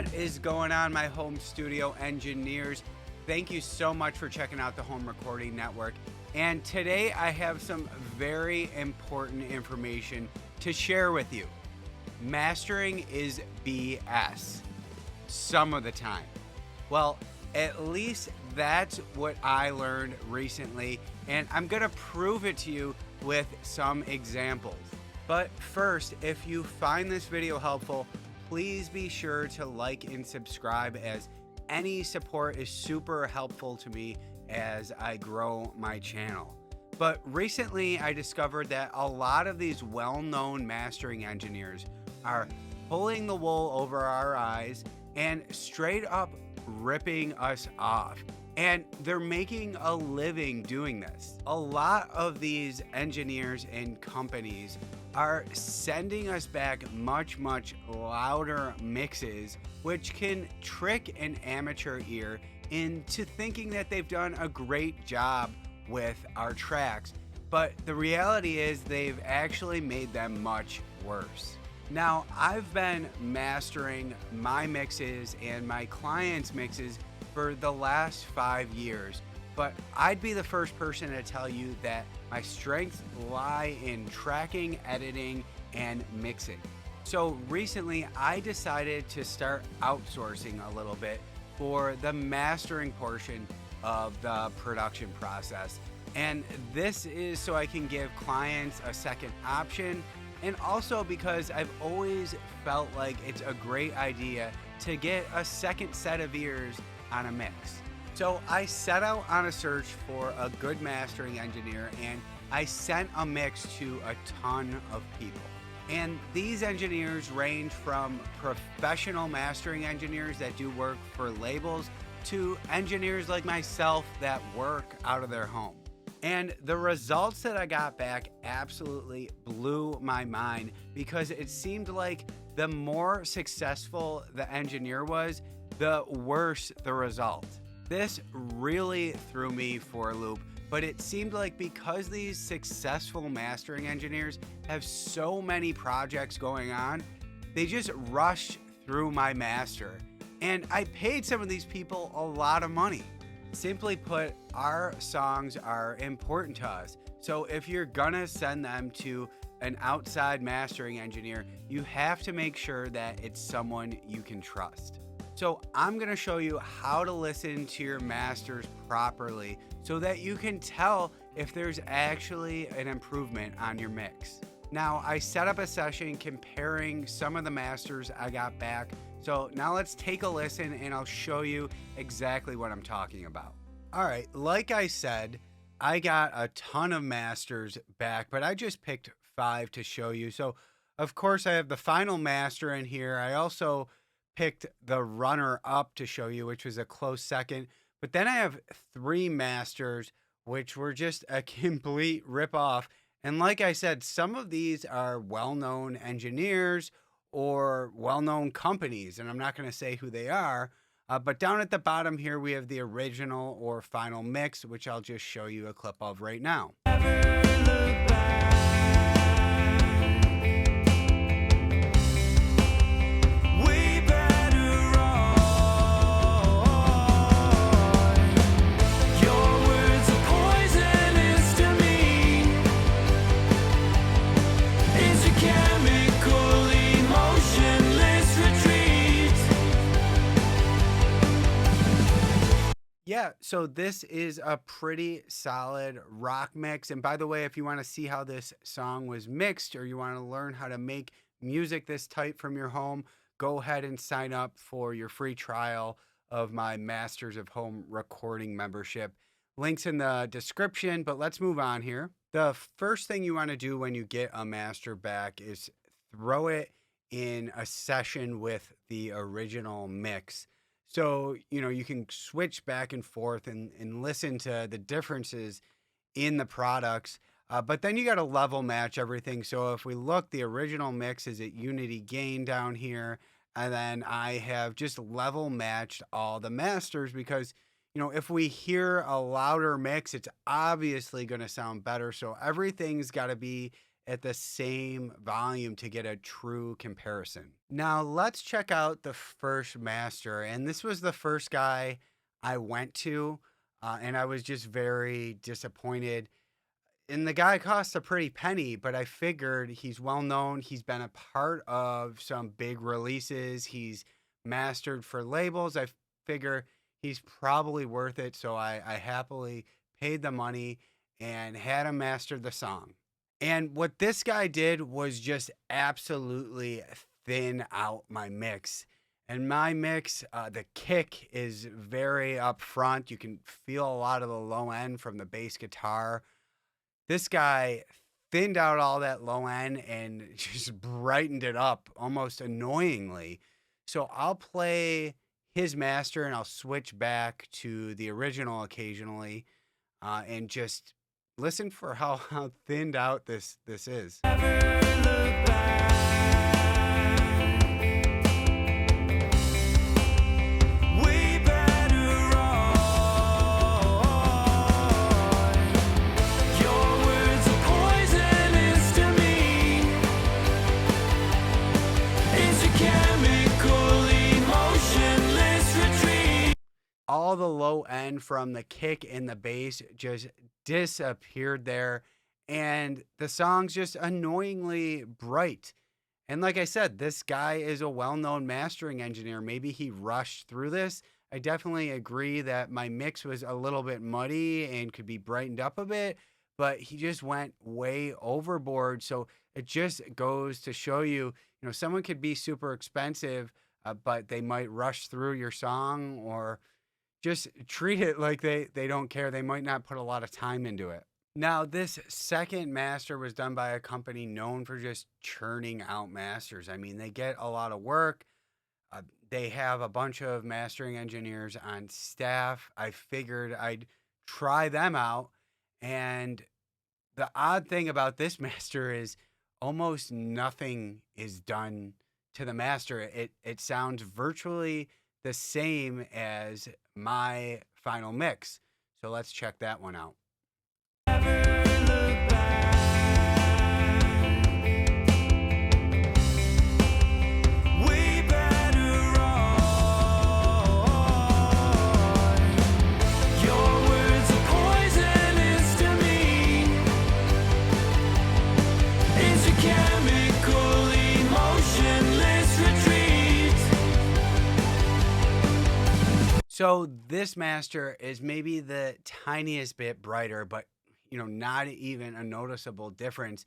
What is going on, my home studio engineers? Thank you so much for checking out the Home Recording Network. And today I have some very important information to share with you. Mastering is BS some of the time. Well, at least that's what I learned recently, and I'm gonna prove it to you with some examples. But first, if you find this video helpful, please be sure to like and subscribe, as any support is super helpful to me as I grow my channel. But recently I discovered that a lot of these well-known mastering engineers are pulling the wool over our eyes and straight up ripping us off. And they're making a living doing this. A lot of these engineers and companies are sending us back much louder mixes, which can trick an amateur ear into thinking that they've done a great job with our tracks. But the reality is they've actually made them much worse. Now, I've been mastering my mixes and my clients' mixes for the last 5 years, but I'd be the first person to tell you that my strengths lie in tracking, editing, and mixing. So recently I decided to start outsourcing a little bit for the mastering portion of the production process. And this is so I can give clients a second option, and also because I've always felt like it's a great idea to get a second set of ears on a mix. So I set out on a search for a good mastering engineer, and I sent a mix to a ton of people. And these engineers range from professional mastering engineers that do work for labels to engineers like myself that work out of their home. And the results that I got back absolutely blew my mind, because it seemed like the more successful the engineer was, the worse the result. This really threw me for a loop, but it seemed like because these successful mastering engineers have so many projects going on, they just rushed through my master. And I paid some of these people a lot of money. Simply put, our songs are important to us. So if you're gonna send them to an outside mastering engineer, you have to make sure that it's someone you can trust. So I'm gonna show you how to listen to your masters properly so that you can tell if there's actually an improvement on your mix. Now, I set up a session comparing some of the masters I got back. So now let's take a listen and I'll show you exactly what I'm talking about. All right, like I said, I got a ton of masters back, but I just picked 5 to show you. So of course I have the final master in here. I also picked the runner up to show you, which was a close second. But then I have 3 masters, which were just a complete ripoff. And like I said, some of these are well-known engineers or well-known companies, and I'm not going to say who they are. But down at the bottom here, we have the original or final mix, which I'll just show you a clip of right now. Yeah, so this is a pretty solid rock mix. And by the way, if you want to see how this song was mixed, or you want to learn how to make music this tight from your home, go ahead and sign up for your free trial of my Masters of Home Recording membership. Links in the description, but let's move on here. The first thing you want to do when you get a master back is throw it in a session with the original mix. So, you can switch back and forth and listen to the differences in the products. But then you got to level match everything. So if we look, the original mix is at unity gain down here. And then I have just level matched all the masters because, if we hear a louder mix, it's obviously going to sound better. So everything's got to be at the same volume to get a true comparison. Now, let's check out the first master. And this was the first guy I went to, and I was just very disappointed. And the guy costs a pretty penny, but I figured he's well known. He's been a part of some big releases. He's mastered for labels. I figure he's probably worth it. So I happily paid the money and had him master the song. And what this guy did was just absolutely thin out my mix. And my mix, the kick is very upfront. You can feel a lot of the low end from the bass guitar. This guy thinned out all that low end and just brightened it up almost annoyingly. So I'll play his master and I'll switch back to the original occasionally, and just listen for how thinned out this is. All the low end from the kick and the bass just disappeared there. And the song's just annoyingly bright. And like I said, this guy is a well known mastering engineer. Maybe he rushed through this. I definitely agree that my mix was a little bit muddy and could be brightened up a bit, but he just went way overboard. So it just goes to show you, someone could be super expensive, but they might rush through your song or just treat it like they don't care. They might not put a lot of time into it. Now, this second master was done by a company known for just churning out masters. I mean, they get a lot of work. They have a bunch of mastering engineers on staff. I figured I'd try them out. And the odd thing about this master is almost nothing is done to the master. It sounds virtually the same as my final mix. So let's check that one out. So this master is maybe the tiniest bit brighter, but not even a noticeable difference.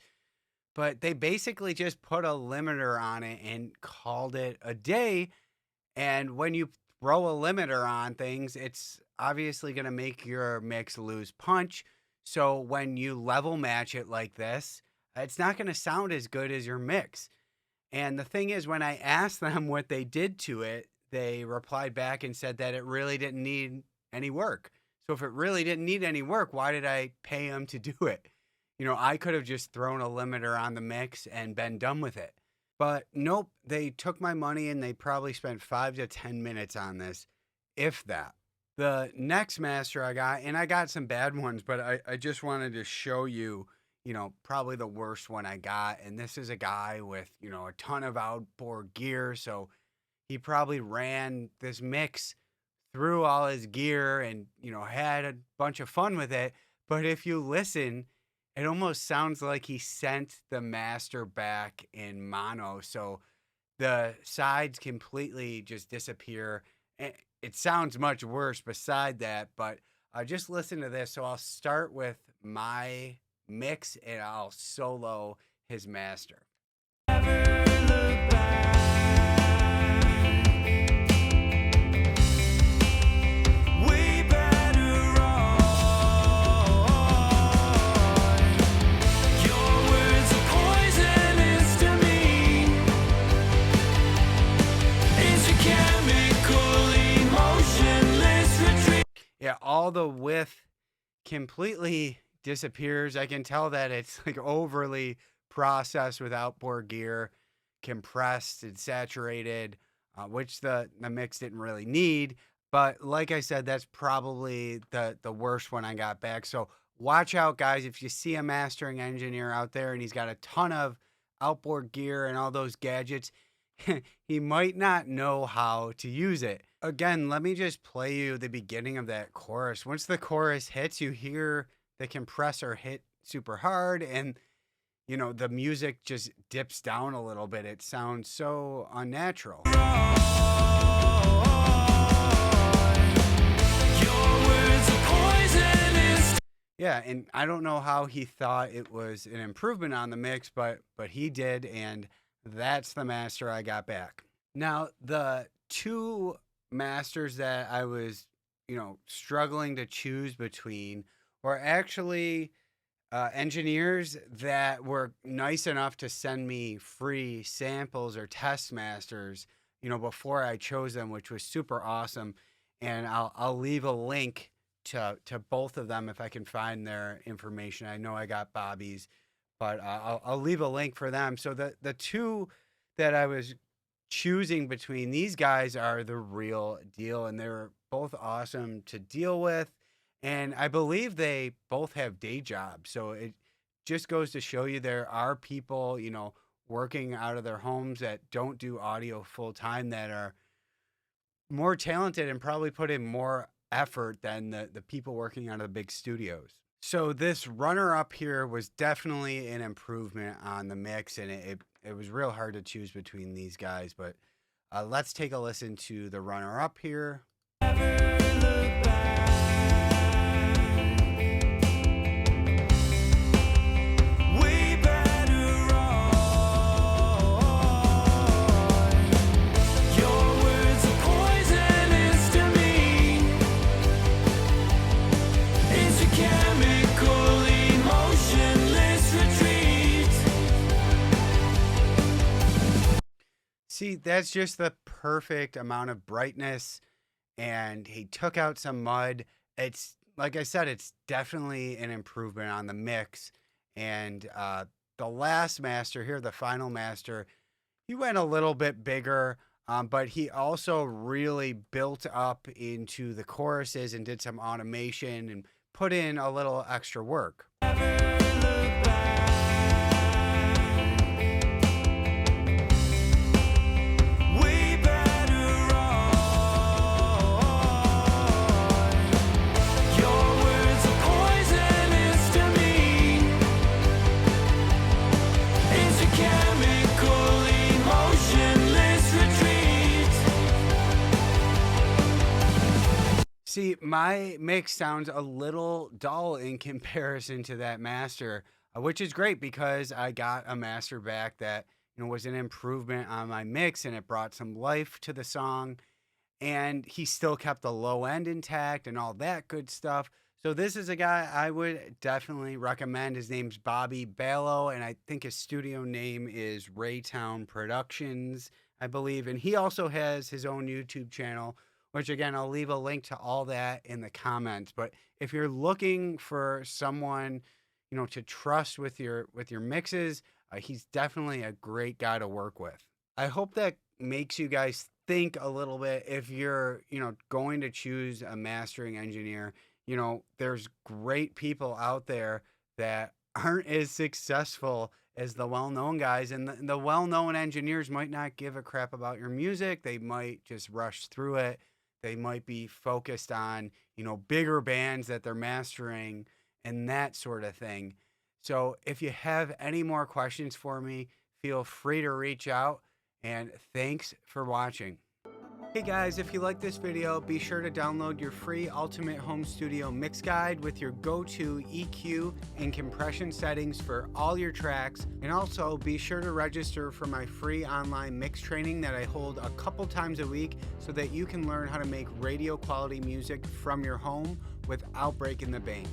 But they basically just put a limiter on it and called it a day. And when you throw a limiter on things, it's obviously going to make your mix lose punch. So when you level match it like this, it's not going to sound as good as your mix. And the thing is, when I asked them what they did to it, they replied back and said that it really didn't need any work. So if it really didn't need any work, why did I pay them to do it? I could have just thrown a limiter on the mix and been done with it. But nope, they took my money and they probably spent 5 to 10 minutes on this, if that. The next master I got, and I got some bad ones, but I just wanted to show you, probably the worst one I got. And this is a guy with, a ton of outboard gear. So he probably ran this mix through all his gear and, had a bunch of fun with it. But if you listen, it almost sounds like he sent the master back in mono. So the sides completely just disappear. It sounds much worse beside that, but just listen to this. So I'll start with my mix and I'll solo his master. Yeah, all the width completely disappears. I can tell that it's like overly processed with outboard gear, compressed and saturated, which the mix didn't really need. But like I said, that's probably the worst one I got back. So watch out, guys, if you see a mastering engineer out there and he's got a ton of outboard gear and all those gadgets, he might not know how to use it. Again, let me just play you the beginning of that chorus. Once the chorus hits, you hear the compressor hit super hard, and the music just dips down a little bit. It sounds so unnatural. Yeah, and I don't know how he thought it was an improvement on the mix, but he did, and that's the master I got back. Now, the two masters that I was, struggling to choose between were actually engineers that were nice enough to send me free samples or test masters, before I chose them, which was super awesome. And I'll leave a link to both of them if I can find their information. I know I got Bobby's, but I'll leave a link for them. So the two that I was choosing between, these guys are the real deal, and they're both awesome to deal with. And I believe they both have day jobs. So it just goes to show you there are people, working out of their homes that don't do audio full time that are more talented and probably put in more effort than the people working out of the big studios. So this runner up here was definitely an improvement on the mix, and it was real hard to choose between these guys, but let's take a listen to the runner up here. See, that's just the perfect amount of brightness, and he took out some mud. It's like I said, it's definitely an improvement on the mix. And the last master here, the final master, he went a little bit bigger, but he also really built up into the choruses and did some automation and put in a little extra work. See, my mix sounds a little dull in comparison to that master, which is great because I got a master back that was an improvement on my mix, and it brought some life to the song. And he still kept the low end intact and all that good stuff. So this is a guy I would definitely recommend. His name's Bobby Balow, and I think his studio name is Raytown Productions, I believe. And he also has his own YouTube channel, which again, I'll leave a link to all that in the comments. But if you're looking for someone, to trust with your mixes, he's definitely a great guy to work with. I hope that makes you guys think a little bit if you're, going to choose a mastering engineer. There's great people out there that aren't as successful as the well-known guys, and the well-known engineers might not give a crap about your music. They might just rush through it. They might be focused on, bigger bands that they're mastering and that sort of thing. So if you have any more questions for me, feel free to reach out, and thanks for watching. Hey guys, if you like this video, be sure to download your free Ultimate Home Studio Mix Guide with your go-to EQ and compression settings for all your tracks. And also be sure to register for my free online mix training that I hold a couple times a week so that you can learn how to make radio quality music from your home without breaking the bank.